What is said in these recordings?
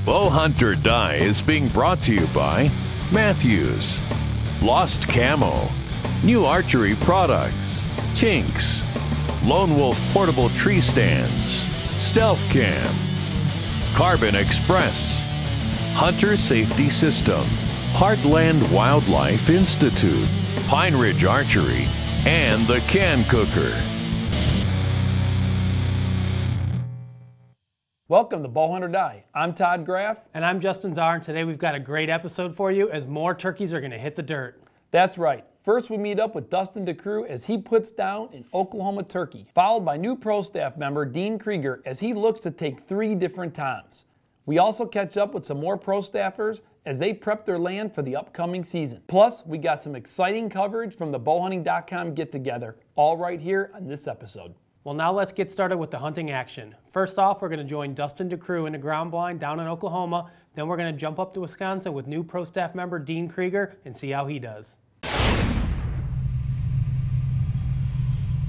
Bowhunt or Die is being brought to you by Matthews, Lost Camo, New Archery Products, Tinks, Lone Wolf Portable Tree Stands, Stealth Cam, Carbon Express, Hunter Safety System, Heartland Wildlife Institute, Pine Ridge Archery, and the Can Cooker. Welcome to Bowhunt or Die. I'm Todd Graff. And I'm Justin Czar, and today we've got a great episode for you as more turkeys are going to hit the dirt. That's right. First we meet up with Dustin DeCrew as he puts down an Oklahoma turkey, followed by new pro staff member Dean Krieger as he looks to take 3 different toms. We also catch up with some more pro staffers as they prep their land for the upcoming season. Plus, we got some exciting coverage from the bowhunting.com get-together, all right here on this episode. Well, now let's get started with the hunting action. First off, we're going to join Dustin DeCrew in the ground blind down in Oklahoma. Then we're going to jump up to Wisconsin with new pro staff member Dean Krieger and see how he does.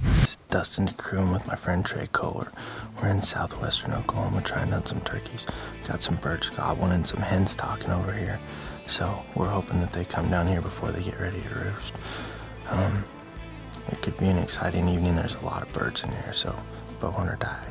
It's Dustin DeCrew with my friend Trey Kohler. We're in southwestern Oklahoma trying to hunt some turkeys. Got some birds gobbling and some hens talking over here. So we're hoping that they come down here before they get ready to roost. It could be an exciting evening. There's a lot of birds in here, so Bowhunt or Die.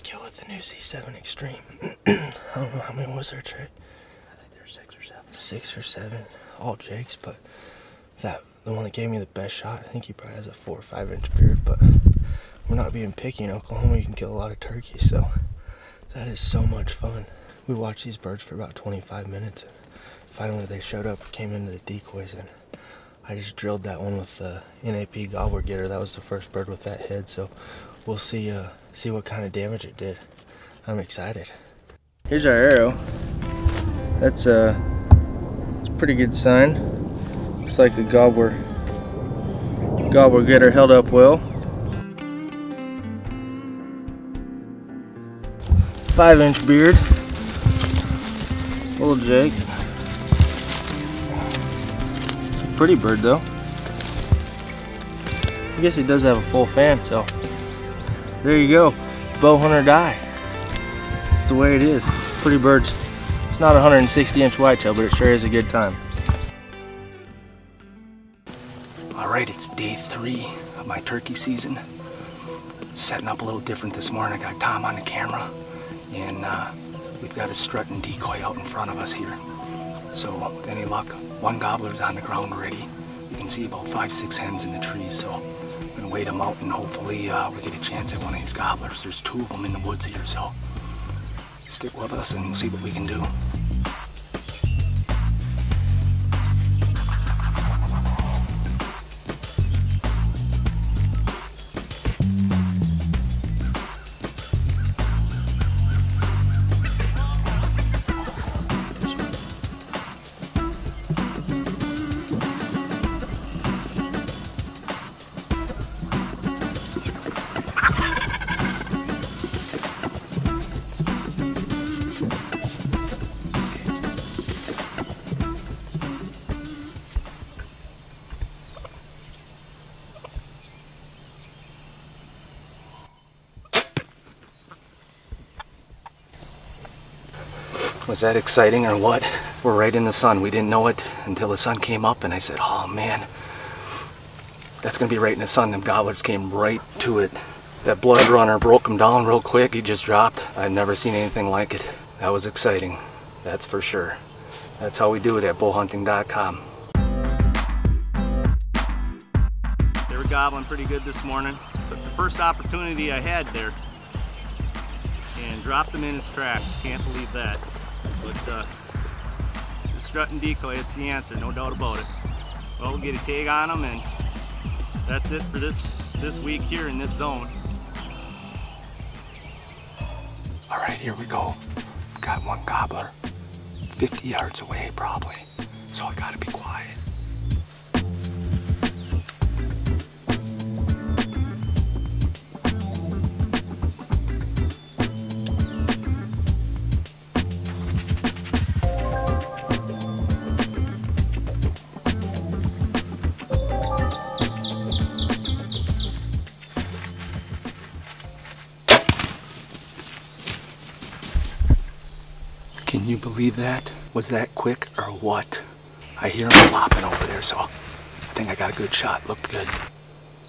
Kill with the new C7 Extreme. I don't know how many was there, Trey? I think there were 6 or 7. 6 or 7, all Jake's, but the one that gave me the best shot, I think he probably has a 4 or 5 inch beard, but we're not being picky in Oklahoma. You can kill a lot of turkeys, so that is so much fun. We watched these birds for about 25 minutes, and finally they showed up, came into the decoys, and I just drilled that one with the NAP gobbler getter. That was the first bird with that head, so we'll see what kind of damage it did. I'm excited. Here's our arrow. It's a pretty good sign. Looks like the gobbler getter held up well. 5-inch beard. Little Jake. Pretty bird though. I guess he does have a full fan, so there you go. Bowhunt or Die. It's the way it is. Pretty birds. It's not a 160-inch whitetail, but it sure is a good time. Alright, it's day 3 of my turkey season. Setting up a little different this morning. I got Tom on the camera, and we've got a strut and decoy out in front of us here. So, with any luck, 1 gobbler's on the ground already. You can see about 5-6 hens in the trees, so I'm gonna wait them out and hopefully we get a chance at one of these gobblers. There's 2 of them in the woods here, so stick with us and see what we can do. Was that exciting or what? We're right in the sun. We didn't know it until the sun came up, and I said, oh man, that's gonna be right in the sun. Them gobblers came right to it. That blood runner broke him down real quick. He just dropped. I've never seen anything like it. That was exciting, that's for sure. That's how we do it at bowhunting.com. gobbling pretty good this morning. Took the first opportunity I had there and dropped him in his tracks. Can't believe that. But the strut and decoy, it's the answer, no doubt about it. Well, we'll get a tag on him, and that's it for this week here in this zone. All right, here we go. Got one gobbler 50 yards away probably, so I gotta be quiet. Can you believe that? Was that quick or what? I hear them flopping over there, so I think I got a good shot. Looked good.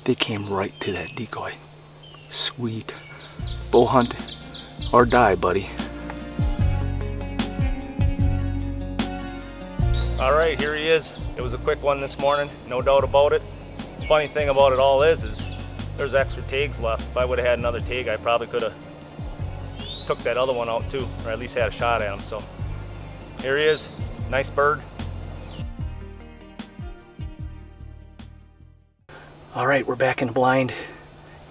They came right to that decoy. Sweet. Bow hunt or die, buddy. All right, here he is. It was a quick one this morning, no doubt about it. Funny thing about it all is there's extra tags left. If I would have had another tag, I probably could have took that other one out too, or at least had a shot at him. So here he is, nice bird. All right, we're back in the blind.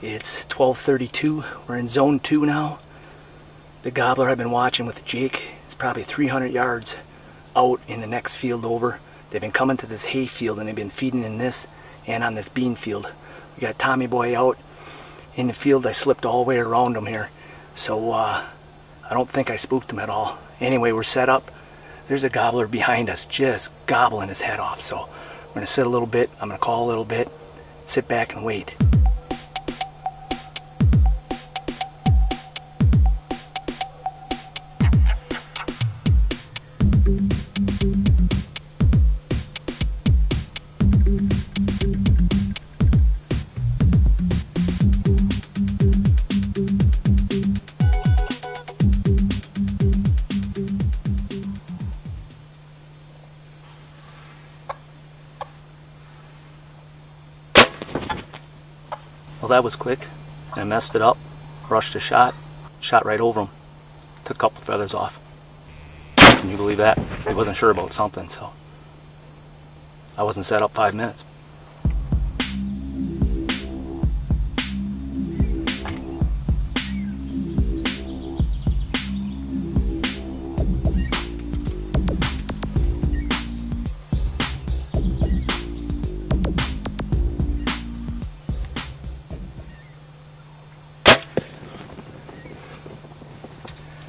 It's 12:32. We're in zone 2 now. The gobbler I've been watching with Jake is probably 300 yards out in the next field over. They've been coming to this hay field and they've been feeding in this and on this bean field. We got Tommy Boy out in the field. I slipped all the way around him here. So I don't think I spooked him at all. Anyway, we're set up. There's a gobbler behind us just gobbling his head off. So we're gonna sit a little bit. I'm gonna call a little bit, sit back and wait. Well, that was quick. I messed it up, rushed a shot right over him, took a couple feathers off. Can you believe that? I wasn't sure about something, so I wasn't set up 5 minutes.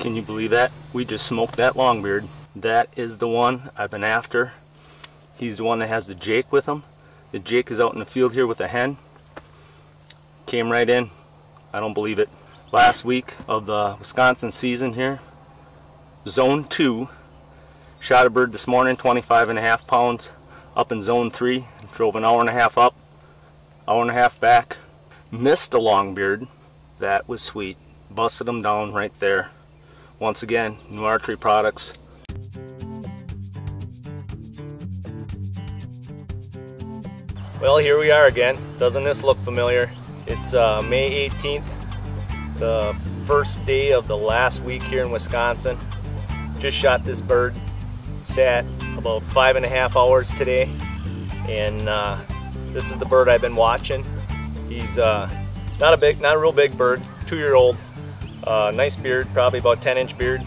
Can you believe that? We just smoked that longbeard. That is the one I've been after. He's the one that has the Jake with him. The Jake is out in the field here with a hen. Came right in. I don't believe it. Last week of the Wisconsin season here, zone 2. Shot a bird this morning, 25.5 pounds, up in zone 3. Drove an hour and a half up, hour and a half back. Missed a longbeard. That was sweet. Busted him down right there. Once again, new archery products. Well, here we are again. Doesn't this look familiar? It's May 18th, the first day of the last week here in Wisconsin. Just shot this bird. Sat about 5.5 hours today, and this is the bird I've been watching. He's not a real big bird, 2-year-old. Nice beard, probably about 10-inch beard.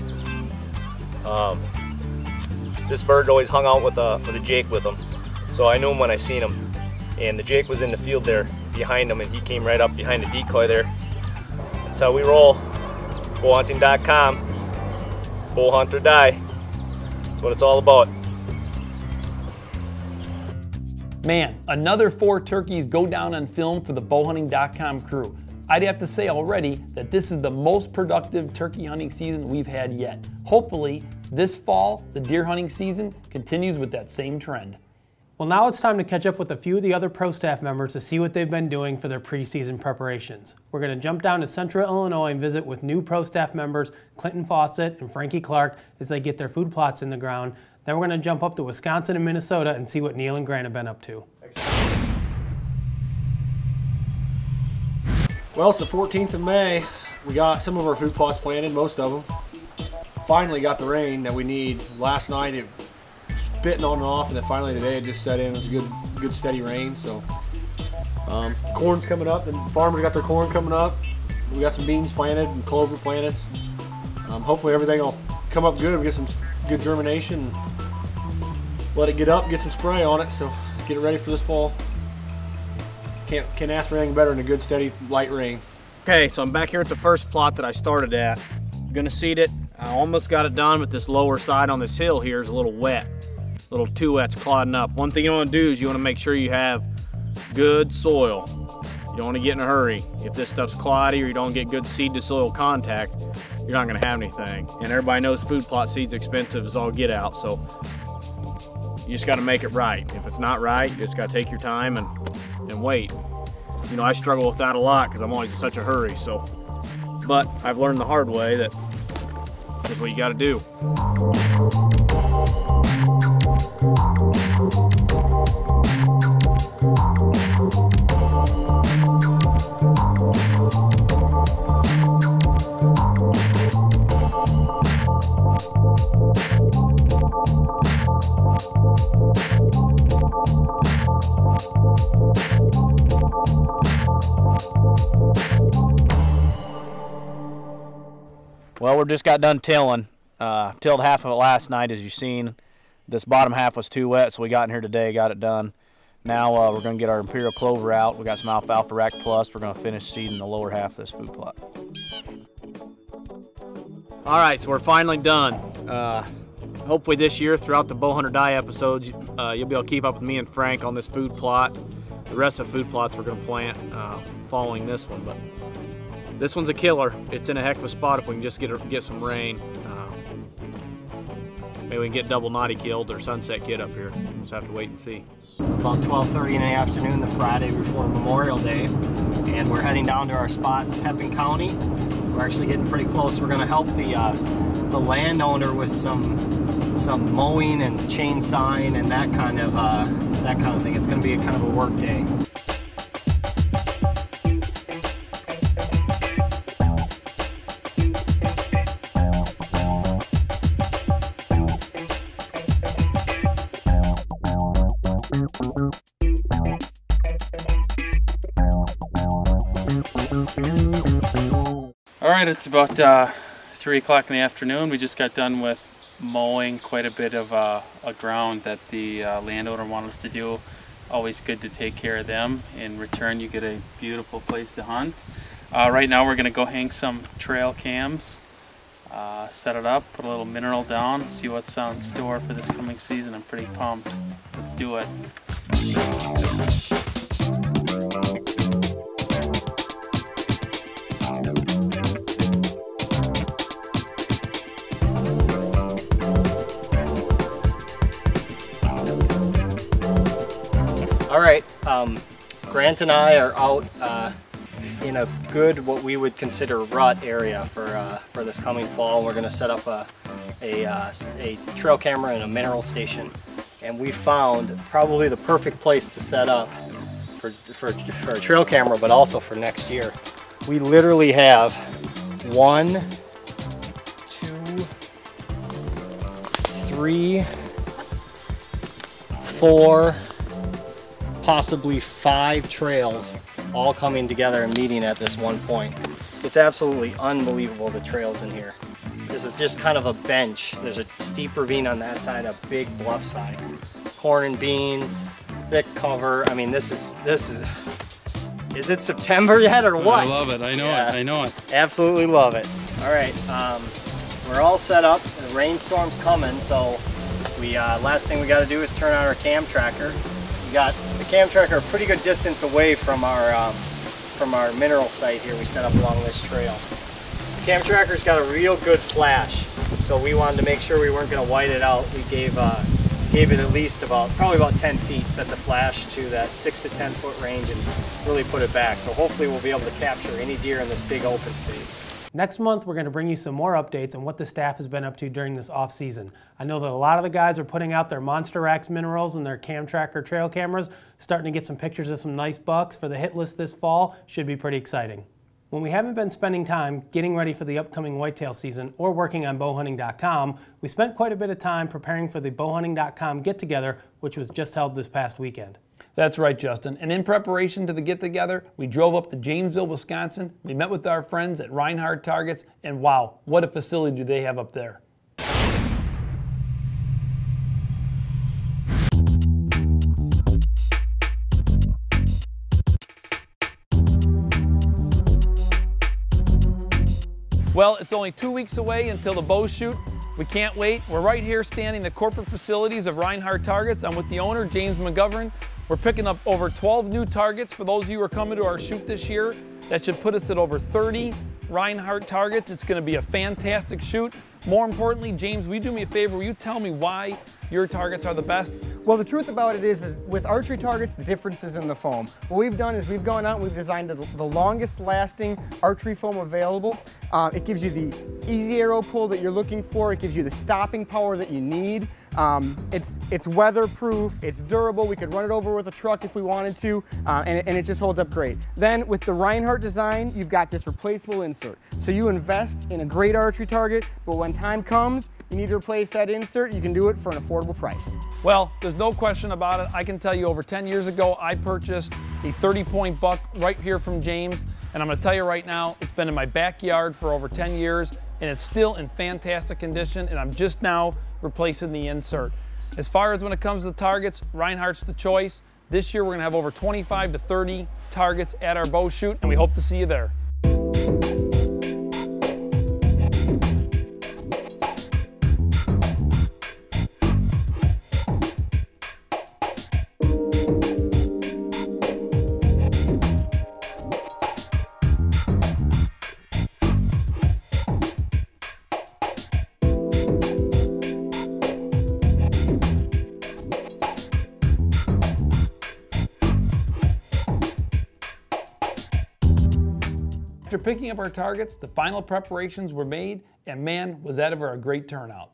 This bird always hung out with a Jake with him, so I knew him when I seen him. And the Jake was in the field there behind him, and he came right up behind the decoy there. That's how we roll. Bowhunting.com. Bow hunt or die. That's what it's all about. Man, another 4 turkeys go down on film for the bowhunting.com crew. I'd have to say already that this is the most productive turkey hunting season we've had yet. Hopefully, this fall, the deer hunting season continues with that same trend. Well, now it's time to catch up with a few of the other pro staff members to see what they've been doing for their preseason preparations. We're going to jump down to Central Illinois and visit with new pro staff members Clinton Fawcett and Frankie Clark as they get their food plots in the ground. Then we're going to jump up to Wisconsin and Minnesota and see what Neil and Grant have been up to. Well, it's the 14th of May. We got some of our food plots planted, most of them. Finally got the rain that we need. Last night it was spitting on and off, and then finally today it just set in. It was a good steady rain. So corn's coming up, and farmers got their corn coming up. We got some beans planted and clover planted. Hopefully everything will come up good. We get some good germination. Let it get up, get some spray on it, so get it ready for this fall. Can't ask for anything better than a good steady light rain. Okay, so I'm back here at the first plot that I started at. I'm gonna seed it. I almost got it done, but this lower side on this hill here is a little wet. A little too wet, it's clodding up. One thing you wanna do is you wanna make sure you have good soil. You don't wanna get in a hurry. If this stuff's cloddy or you don't get good seed to soil contact, you're not gonna have anything. And everybody knows food plot seed's expensive as all get out, so you just gotta make it right. If it's not right, you just gotta take your time and wait. You know, I struggle with that a lot because I'm always in such a hurry, so. But I've learned the hard way that that's what you gotta do. Well, we just got done tilling. Tilled half of it last night, as you've seen. This bottom half was too wet, so we got in here today, got it done. Now we're going to get our Imperial Clover out. We got some Alfalfa Rack Plus. We're going to finish seeding the lower half of this food plot. All right, so we're finally done. Hopefully this year, throughout the Bowhunter Die episodes, you'll be able to keep up with me and Frank on this food plot. The rest of the food plots we're going to plant following this one, but this one's a killer. It's in a heck of a spot if we can just get some rain. Maybe we can get Double Naughty killed or Sunset Kid up here. We'll just have to wait and see. It's about 12:30 in the afternoon, the Friday before Memorial Day, and we're heading down to our spot in Pepin County. We're actually getting pretty close. We're going to help the landowner with some mowing and chainsawing and that kind of thing. It's going to be a kind of a work day. All right, it's about 3 o'clock in the afternoon. We just got done with mowing quite a bit of a ground that the landowner wanted us to do. Always good to take care of them. In return, you get a beautiful place to hunt. Right now, we're going to go hang some trail cams, set it up, put a little mineral down, see what's on store for this coming season. I'm pretty pumped. Let's do it. All right, Grant and I are out in a good, what we would consider rut area for this coming fall. We're going to set up a trail camera and a mineral station, and we found probably the perfect place to set up for a trail camera, but also for next year. We literally have 1, 2, 3, 4, possibly 5 trails all coming together and meeting at this one point. It's absolutely unbelievable, the trails in here. This is just kind of a bench. There's a steep ravine on that side, a big bluff side. Corn and beans, thick cover. I mean, this is it September yet or what? I love it, I know it, I know it. Absolutely love it. All right, we're all set up. The rainstorm's coming, so last thing we got to do is turn on our cam tracker. We got the cam tracker a pretty good distance away from our mineral site here we set up along this trail. Cam tracker's got a real good flash, so we wanted to make sure we weren't going to white it out. We gave it at least probably about 10 feet, set the flash to that 6 to 10 foot range and really put it back. So hopefully we'll be able to capture any deer in this big open space. Next month, we're going to bring you some more updates on what the staff has been up to during this off season. I know that a lot of the guys are putting out their Monster Axe minerals and their Cam Tracker trail cameras, starting to get some pictures of some nice bucks for the hit list this fall. Should be pretty exciting. When we haven't been spending time getting ready for the upcoming whitetail season or working on bowhunting.com, we spent quite a bit of time preparing for the bowhunting.com get-together, which was just held this past weekend. That's right, Justin. And in preparation to the get-together, we drove up to Jamesville, Wisconsin. We met with our friends at Reinhard Targets, and wow, what a facility do they have up there. Well, it's only 2 weeks away until the bow shoot. We can't wait. We're right here standing in the corporate facilities of Reinhard Targets. I'm with the owner, James McGovern. We're picking up over 12 new targets for those of you who are coming to our shoot this year. That should put us at over 30 Reinhard Targets. It's going to be a fantastic shoot. More importantly, James, will you do me a favor? Will you tell me why your targets are the best? Well, the truth about it is with archery targets, the difference is in the foam. What we've done is we've gone out and we've designed the longest lasting archery foam available. It gives you the easy arrow pull that you're looking for. It gives you the stopping power that you need. It's weatherproof, it's durable. We could run it over with a truck if we wanted to, and it just holds up great. Then with the Reinhard design, you've got this replaceable insert. So you invest in a great archery target, but when time comes, you need to replace that insert, you can do it for an affordable price. Well, there's no question about it. I can tell you over 10 years ago, I purchased a 30-point buck right here from James, and I'm gonna tell you right now, it's been in my backyard for over 10 years, and it's still in fantastic condition, and I'm just now replacing the insert. As far as when it comes to the targets, Reinhardt's the choice. This year, we're gonna have over 25 to 30 targets at our bow shoot, and we hope to see you there. After picking up our targets, the final preparations were made, and man, was that ever a great turnout.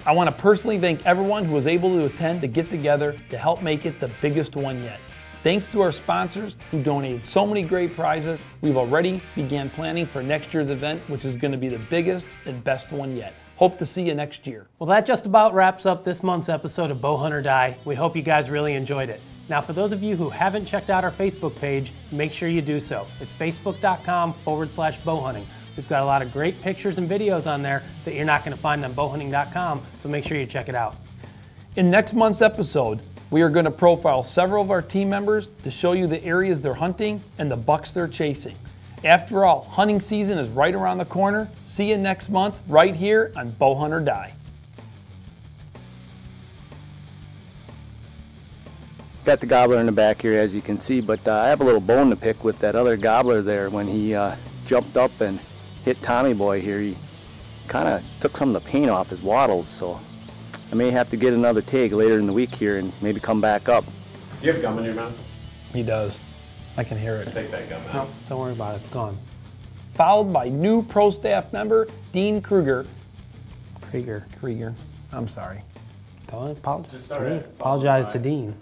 I want to personally thank everyone who was able to attend the get-together to help make it the biggest one yet. Thanks to our sponsors who donated so many great prizes, we've already began planning for next year's event, which is going to be the biggest and best one yet. Hope to see you next year. Well, that just about wraps up this month's episode of Bow Hunt or Die. We hope you guys really enjoyed it. Now, for those of you who haven't checked out our Facebook page, make sure you do so. It's facebook.com/bowhunting. We've got a lot of great pictures and videos on there that you're not going to find on bowhunting.com, so make sure you check it out. In next month's episode, we are going to profile several of our team members to show you the areas they're hunting and the bucks they're chasing. After all, hunting season is right around the corner. See you next month right here on Bow Hunt or Die. Got the gobbler in the back here, as you can see, but I have a little bone to pick with that other gobbler there. When he jumped up and hit Tommy Boy here, he kind of took some of the paint off his wattles, so I may have to get another take later in the week here and maybe come back up. Do you have gum in your mouth? He does. I can hear it. Let's take that gum out. No, don't worry about it, it's gone. Followed by new pro staff member, Dean Krieger. Krieger. I'm sorry. Don't apologize Just to start me. it. Apologize to Dean.